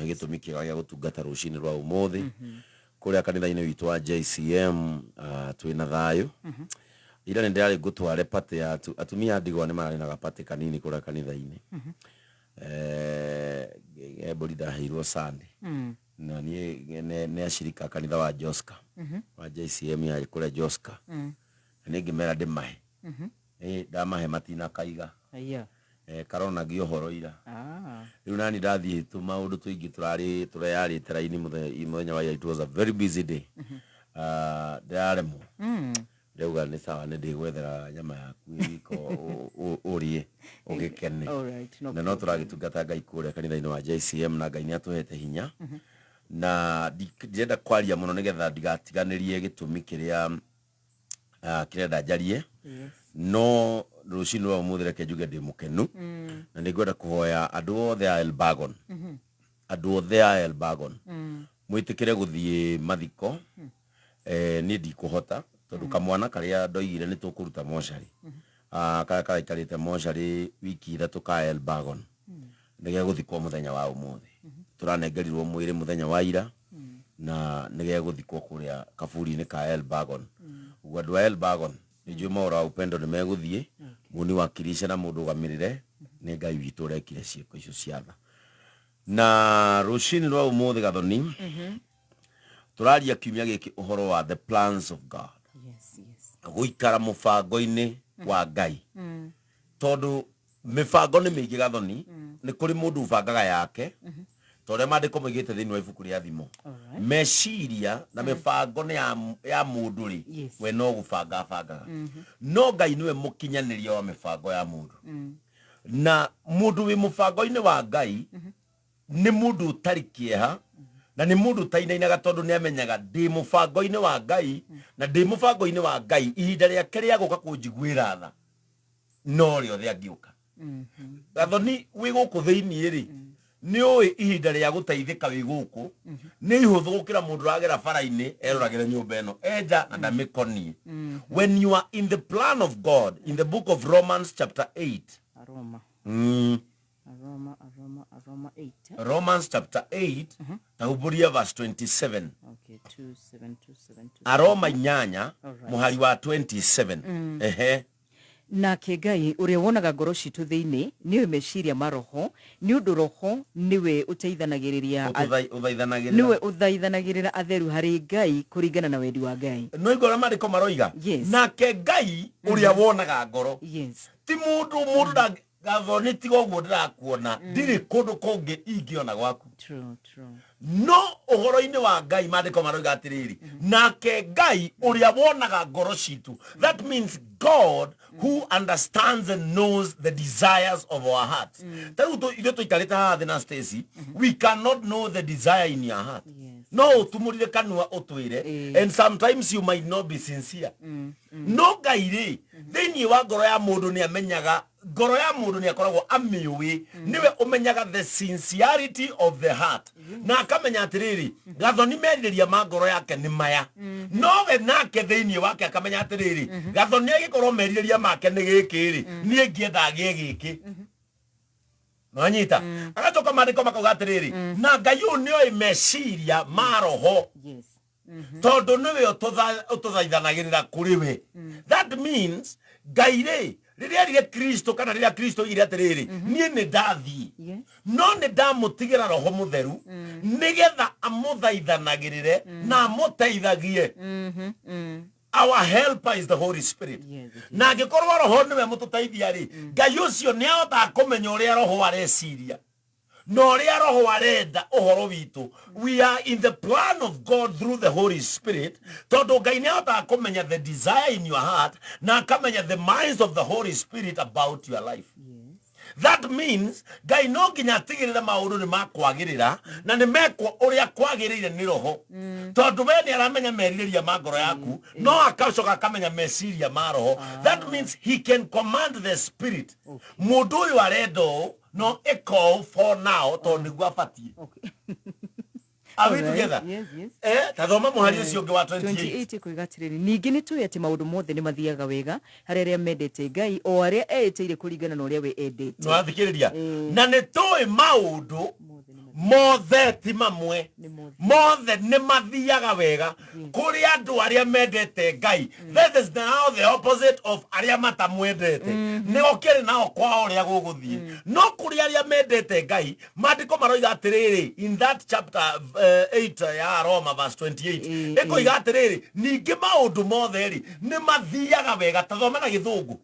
tũhe gĩtũmi kĩega gĩa gũtungata rũcinĩ rwa ũmũthĩ kũrĩa kanitha-inĩ witũ wa JCM twĩna thayũ. Ira nĩ ndĩrarĩ ngũtware pate ya atumia ndigwa nĩ mararĩ na gapate kanini kũrĩa kanitha-inĩ. Mbũri ndaheirwo Sunday na niĩ nĩ ashirika kanitha wa Joska wa JCM ya kũrĩa Joska, na ngĩmera ndĩmahe ndamahe matina kaiga karonagio ũhoro ira. Rĩu nani ndathiĩ maũndũ tũingĩ tũreyarĩte raini mũthenya wa ira. It was a very busy day. Ndĩraremwo ndauga nĩ sawa nĩ ndĩgwethera nyama yaku iko ũrĩe ũgĩkene. Na no tũragĩtungata Ngai kũrĩa kanitha-inĩ wa JCM na Ngai nĩ atũhete hinya. Na ndĩrenda kwaria mũno nĩgetha ndigatiganĩrie gĩtũmi kĩrĩa kĩrenda njarie. No rũcinĩ rwa ũmũthĩ reke njuge ndĩ mũkenu na nĩngwenda kũhoya andũ othe a Elbagon, andũ othe a Elbagon mwĩtĩkĩre gũthiĩ mathiko. Niĩ ndikũhota tondũ kamwana karĩa ndoigire nĩ tũkũruta mocarĩ karĩa karaikarĩte mocarĩ wiki ithatũ ka Elbagon nĩgĩa gũthikwo mũthenya wa ũmũthĩ. Tũranengerirwo mwĩrĩ mũthenya wa ira na nĩgĩa gũthikwo kũrĩa kaburi-inĩ ka Elbagon. Ũguo andũ a Elbagon nĩnjũĩ maũra wa upendo nĩ megũthiĩ, mũni wakilisha na mũndũ ũgamĩrĩre nĩ Ngai witũ ũrekire ciĩko icio cia tha. Na rũcinĩ rwa ũmũthĩ Gathoni tũraria kiumia gĩkĩ ũhoro wa the plans of God. Gũikara mũbango-inĩ wa Ngai. Tondũ mĩbango nĩ mĩingĩ Gathoni, nĩ kũrĩ mũndũ ũbangaga yake tondũ maandĩko moigĩte thĩinĩ wa ibuku rĩa thimo. Meciria na mĩbango nĩ ya mũndũ rĩ we no gũbanga bangaga. No Ngai nĩwe mũkinyanĩria wa mĩbango ya mũndũ. Na mũndũ wĩ mũbango-inĩ wa Ngai nĩ mũndũ ũtarĩ kĩeha na nĩ mũndũ ũtainainaga tondũ nĩ amenyaga ndĩ mũbango-inĩ wa Ngai na ndĩ mũbango-inĩ wa Ngai ihinda rĩake rĩa gũka kũnjiguĩra tha no rĩothe angĩũka. Gathoni wĩ gũkũ thĩinĩ rĩ nĩ ũĩ ihinda rĩa gũteithĩka wĩ gũkũ nĩ ihũthũ gũkĩra mũndũ ũragera bara-inĩ eroragĩre nyũmba ĩno enja na ndamĩkonie. When you are in the plan of God in the book of Romans chapter 8. Romans chapter 8 tahuburia verse 27. Aroma 8 muhari wa 27. Nake Ngai ũrĩa wonaga ngoro citũ thĩinĩ nĩwe meciria ma roho nĩ ũndũ roho nĩwe ũthaithanagĩrĩra atheru harĩ Ngai kũringana na wendi wa Ngai. No igora marĩko maroiga nake Ngai ũrĩa wonaga ngoro ti mũndũ Gathoni tiga ũguo ndĩrakuona ndirĩ kũndũ kũngĩ ingĩona gwaku. No ũhoro-inĩ wa Ngai maandĩko maroiga atĩrĩrĩ nake Ngai ũrĩa wonaga ngoro citũ. That means God who understands and knows the desires of our hearts. Tarĩu ithuĩ tũikarĩte haha thĩ na Stacy, we cannot know the desire in your heart. No ũtumũrire kanua ũtwĩre and sometimes you might not be sincere. No Ngai rĩ thĩinĩ wa ngoro ya mũndũ nĩ amenyaga ngoro ya mũndũ nĩ akoragwo amĩũĩ niwe ũmenyaga the sincerity of the heart. Na akamenya atĩrĩrĩ Gathoni merirĩria ma ngoro yake nĩ maya. No we nake thĩinĩ wake akamenya atĩrĩrĩ Gathoni agĩkorwo merirĩria make nĩ gĩkĩ rĩ niĩ ngĩenda agĩe gĩkĩ. Nonyita agacoka maandĩko makauga atĩrĩrĩ na Ngai ũyũ nĩoĩ meciria ma roho tondũ nĩwe ũtũthaithanagĩrĩra kũrĩ we. That means Ngai rĩ rĩrĩa rĩrĩa Kristo kana rĩrĩa Kristo oigire atĩrĩrĩ niĩ nĩ ndathiĩ no nĩ ndamũtigĩra roho mũtheru nĩgetha amũthaithanagĩrĩre na amũteithagie. Our helper is the Holy Spirit. Na angĩkorwo roho nĩwe mũtũteithia rĩ Ngai ũcio nĩ ahotaga kũmenya ũrĩa roho areciria no ũrĩa roho arenda ũhoro witũ. We are in the plan of God through the Holy Spirit tondũ Ngai nĩ ahotaga kũmenya the desire in your heart na akamenya the minds of the Holy Spirit about your life. That means Ngai no nginya atigĩrĩre maũndũ nĩ makwagĩrĩra na nĩ mekwo ũrĩa kwagĩrĩire nĩ roho tondũ we nĩ aramenya merirĩria ma ngoro yaku no akacoka akamenya meciria ma roho. That means he can command the spirit. Mũndũ ũyũ arenda ũũ no echo for now tondũ nĩguo abatiĩ. Are we together? Tathoma muhari ũcio ũngĩ wa 28 kuiga atĩrĩrĩ ningĩ nĩ tũĩ atĩ maũndũ mothe nĩ mathiaga wega harĩ arĩa mendete Ngai o arĩa eĩtĩire kũringana na ũrĩa we endete. No athikĩrĩria na nĩ tũĩ maũndũ mothe ti mamwe mothe nĩ mathiaga wega kũrĩ andũ arĩa mendete Ngai. That is now the opposite of arĩa matamwendete. Nĩo kĩrĩ nao kwao ũrĩa gũgũthiĩ. No kũrĩ arĩa mendete Ngai, maandĩko maroiga atĩrĩrĩ in that chapter 8 ya Roma verse 28 ĩkoiga atĩrĩrĩ ningĩ maũndũ mothe rĩ nĩ mathiaga wega. Ta thoma na Gĩthũngũ.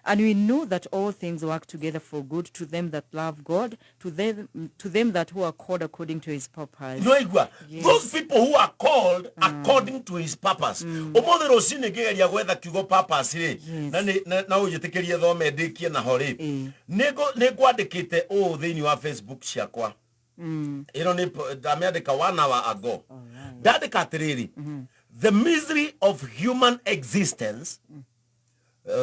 And we know that all things work together for good to them that love God, to them that who are called according to his purpose. Yes. Those people who are called according to his purpose. Ũmũthĩ rũcinĩ ngĩgeria gwetha kiugo purpose rĩ na ũnjĩtĩkĩrie thome ndĩkie na ho rĩ nĩ ngwandĩkĩte ũũ thĩinĩ wa Facebook ciakwa. Ĩno nĩ ndamĩandĩka 1 hour ago. Ndandĩka atĩrĩrĩ the misery of human existence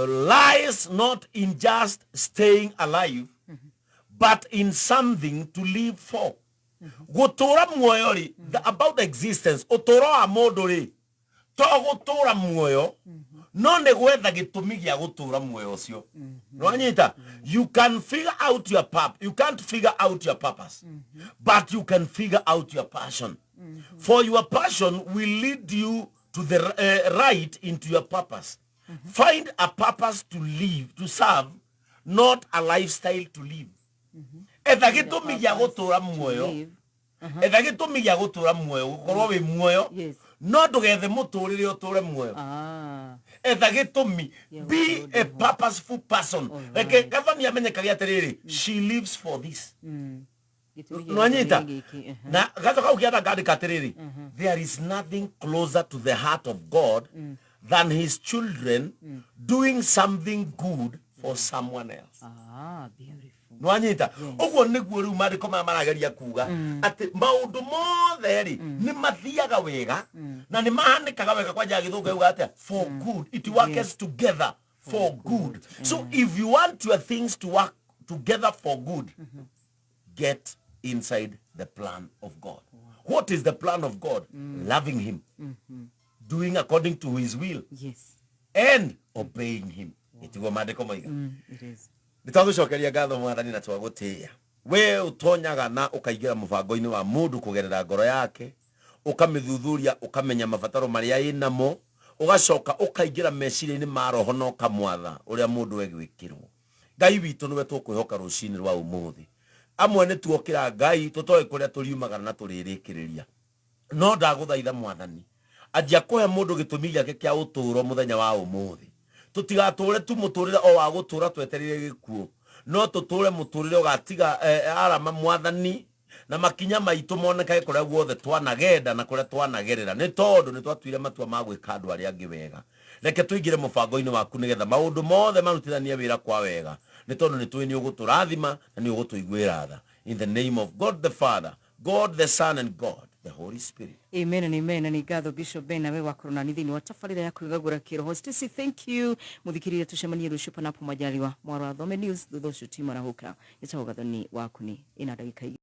lies not in just staying alive but in something to live for. Gutura muoyo ri about existence utoro wa mundu ri to gutura muoyo no ne gwetha gitumi gya gutura muoyo ucio. No anyita you can figure out your purpose. You can't figure out your purpose but you can figure out your passion. For your passion will lead you to the right into your purpose. Find a purpose to live, to serve, not a lifestyle to live. Etha gitumi gya gutura muoyo. Etha gitumi gya gutura muoyo gukorwo wi muoyo. No ndugethe muturire uture muoyo. Etha gitumi be a purposeful person. Like Gathoni amenyekaga atiriri she lives for this. No anyita na gathoka ukienda ngandika atiriri there is nothing closer to the heart of God than his children doing something good for someone else. Beautiful. No anyita uguo niguo riu maandĩko maya marageria kuga atĩ maũndũ mothe rĩ nĩ mathiaga wega na nĩ mahanĩkaga wega kwa njĩra Gĩthũngũ yuga atĩa for good. It works together for good. So if you want your things to work together for good, get inside the plan of God. What is the plan of God? Loving him, doing according to his will, and obeying him. Itigo maandĩko moiga. It is. Nitagũcokeria ngatho Mwathani na twagũtĩĩa. We utonyaga na ũkaingĩra mũbango-inĩ wa mũndũ kũgerera ngoro yake, ũkamĩthuthuria, ũkamenya mabataro marĩa ĩnamo, ũgacoka ũkaingĩra meciria-inĩ ma roho na ũkamwatha ũrĩa mũndũ egwĩkĩrwo. Ngai witũ nĩwe tũkwĩhoka rũcinĩ rwa ũmũthĩ. Amwe nĩ tuokĩra Ngai tũtoĩ kũrĩa tũriumagara na tũrĩrĩkĩrĩria. No ndagũthaitha Mwathani, anjia kũhe mũndũ gĩtũmi gĩake kĩa ũtũũro mũthenya wa ũmũthĩ. Tutigatũre tu mũtũrĩre o wa gũtũra twetereire gĩkuũ, no tũtũre mũtũrĩre ũgatiga arama Mwathani na makinya maitũ monekage kũrĩa guothe twanagenda na kũrĩa twanagerera, nĩ tondũ nĩ twatuire matua ma gwĩka andũ arĩa angĩ wega. Reke tũingĩre mũbango-inĩ waku nĩgetha maũndũ mothe marutithanie wĩra kwa wega, nĩ tondũ nĩ tũĩ nĩ ũgũtũrathima na nĩ ũgũtũiguĩra tha. In the name of God the Father, God the Son and God the Holy Spirit. Amen and amen. Na ngatho Bishop Ben nawe wakorona ni thini wa tafarira ya kwigagura kiroho. Stacy, thank you. Muthikirire tucemanie rucio panapo majaliwa. Mwaro wa Thome News thutha ucio timara huka. Itaho Gathoni waku ni ina ndagika